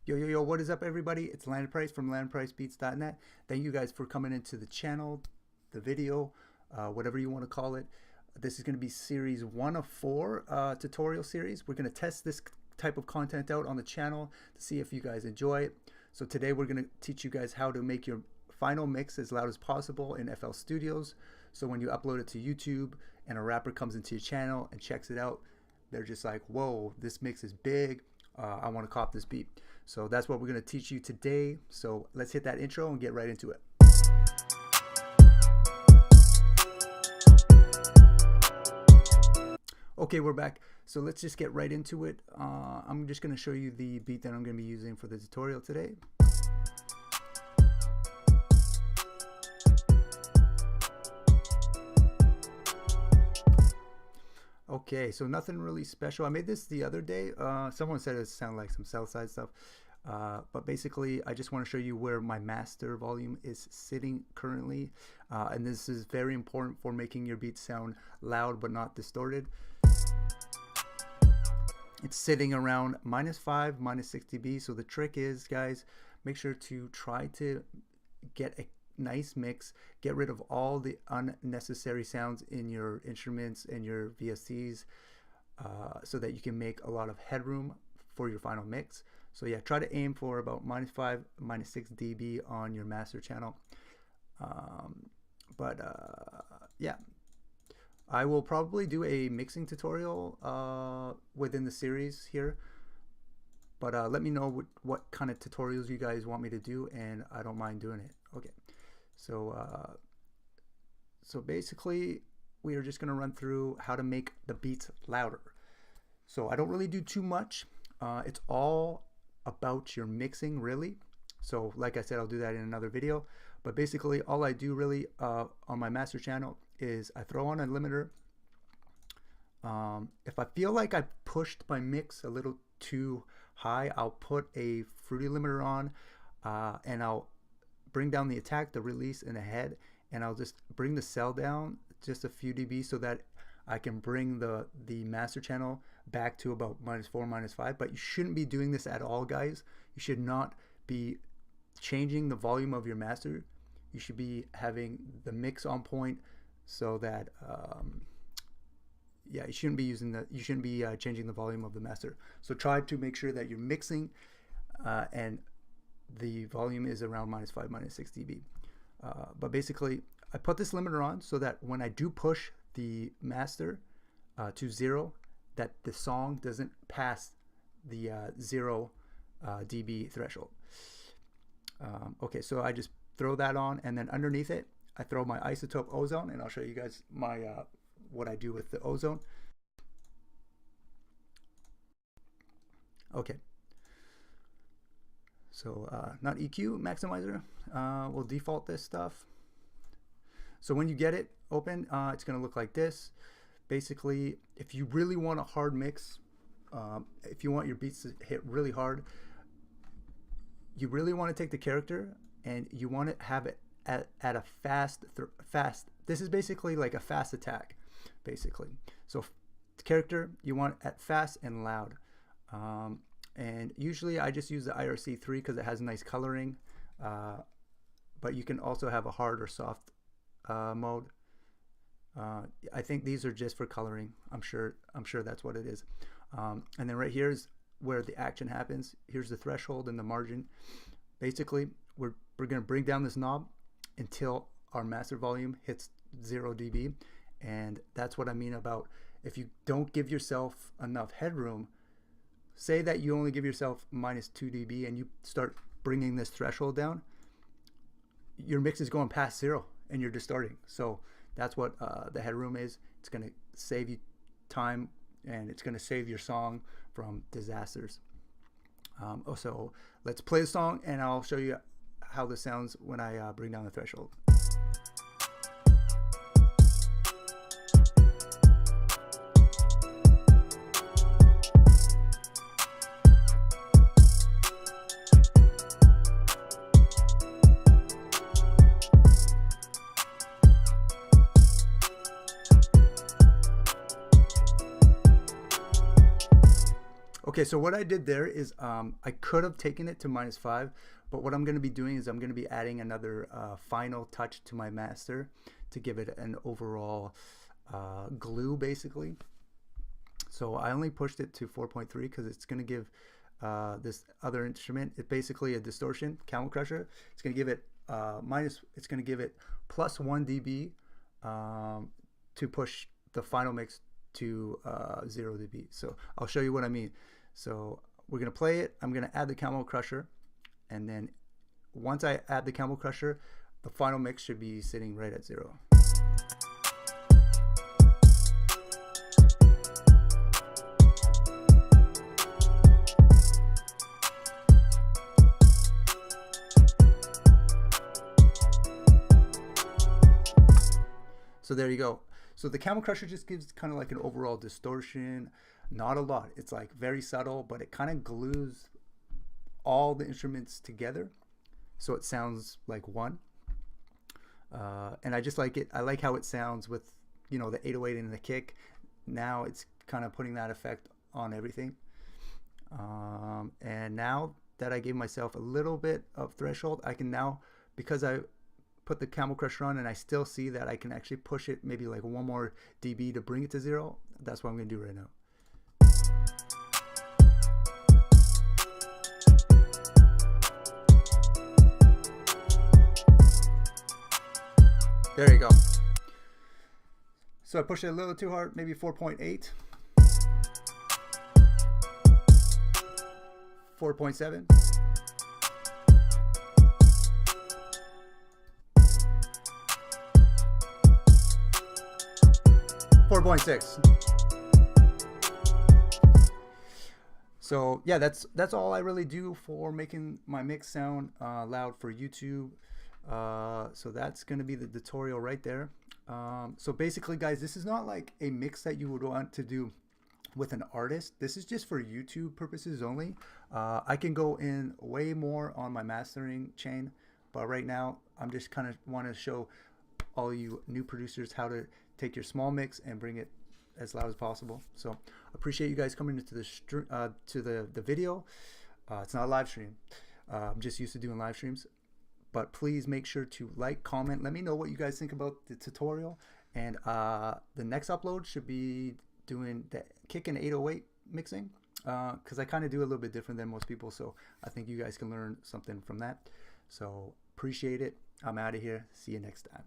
Yo, what is up, everybody? It's Landon Price from LandonPriceBeats.net. Thank you guys for coming into the channel, the video, whatever you want to call it. This is going to be series 1 of 4 tutorial series. We're going to test this type of content out on the channel to see if you guys enjoy it. So today we're going to teach you guys how to make your final mix as loud as possible in FL Studios. So when you upload it to YouTube and a rapper comes into your channel and checks it out, they're just like, whoa, this mix is big. I want to cop this beat. So that's what we're going to teach you today. So let's hit that intro and get right into it. Okay, we're back. So let's just get right into it. I'm just going to show you the beat that I'm going to be using for the tutorial today. Okay, so nothing really special. I made this the other day. Someone said it sounded like some Southside stuff. But basically, I just want to show you where my master volume is sitting currently. And this is very important for making your beat sound loud but not distorted. It's sitting around -5, -6 dB. So the trick is, guys, make sure to try to get a nice mix, get rid of all the unnecessary sounds in your instruments and your VSTs, so that you can make a lot of headroom for your final mix. So yeah, try to aim for about -5, -6 dB on your master channel. Yeah, I will probably do a mixing tutorial within the series here. But let me know what kind of tutorials you guys want me to do, and I don't mind doing it. Okay. So basically, we are just going to run through how to make the beats louder. So I don't really do too much. It's all about your mixing, really. So like I said, I'll do that in another video. But basically, all I do really on my master channel is I throw on a limiter. If I feel like I pushed my mix a little too high, I'll put a fruity limiter on, and I'll bring down the attack, the release, and the head, and I'll just bring the cell down just a few dB so that I can bring the master channel back to about -4, -5. But you shouldn't be doing this at all, guys. You should not be changing the volume of your master. You should be having the mix on point so that yeah, you shouldn't be changing the volume of the master. So try to make sure that you're mixing and the volume is around -5, -6 dB. But basically, I put this limiter on so that when I do push the master to 0, that the song doesn't pass the 0 dB threshold. Okay, so I just throw that on, and then underneath it, I throw my isotope ozone, and I'll show you guys my what I do with the ozone. Okay. So not EQ, maximizer. We'll default this stuff. So when you get it open, it's going to look like this. Basically, if you really want a hard mix, if you want your beats to hit really hard, you really want to take the character and you want to have it at a fast. This is basically like a fast attack, basically. So character, you want at fast and loud. And usually I just use the IRC3 because it has nice coloring, but you can also have a hard or soft mode. I think these are just for coloring. I'm sure that's what it is. And then right here is where the action happens. Here's the threshold and the margin. Basically, we're going to bring down this knob until our master volume hits 0 dB, and that's what I mean about if you don't give yourself enough headroom. Say that you only give yourself -2 dB and you start bringing this threshold down, your mix is going past 0 and you're distorting. So that's what the headroom is. It's going to save you time, and it's going to save your song from disasters. So let's play the song, and I'll show you how this sounds when I bring down the threshold. Okay, so what I did there is I could have taken it to -5, but what I'm going to be doing is I'm going to be adding another final touch to my master to give it an overall glue, basically. So I only pushed it to 4.3 because it's going to give this other instrument, it's basically a distortion camel crusher. It's going to give it it's going to give it +1 dB to push the final mix to 0 dB. So I'll show you what I mean. So we're going to play it. I'm going to add the camel crusher, and then once I add the camel crusher, the final mix should be sitting right at 0. So there you go. So the camel crusher just gives kind of like an overall distortion, not a lot. It's like very subtle, but it kind of glues all the instruments together, so it sounds like one. And I just like it. I like how it sounds with, you know, the 808 and the kick. Now it's kind of putting that effect on everything. And now that I gave myself a little bit of threshold, I can now, because I put the camel crusher on and I still see that I can actually push it maybe like 1 more dB to bring it to 0. That's what I'm going to do right now. There you go. So I pushed it a little too hard, maybe 4.8, 4.7. 4.6. So yeah, that's all I really do for making my mix sound loud for YouTube. So that's going to be the tutorial right there. So basically, guys, this is not like a mix that you would want to do with an artist. This is just for YouTube purposes only. I can go in way more on my mastering chain, but right now I'm just kind of want to show all you new producers how to take your small mix and bring it as loud as possible. So appreciate you guys coming into the video. It's not a live stream. I'm just used to doing live streams. But please make sure to like, comment, let me know what you guys think about the tutorial. And the next upload should be doing the kick and 808 mixing, because I kind of do a little bit different than most people. So I think you guys can learn something from that. So appreciate it. I'm out of here. See you next time.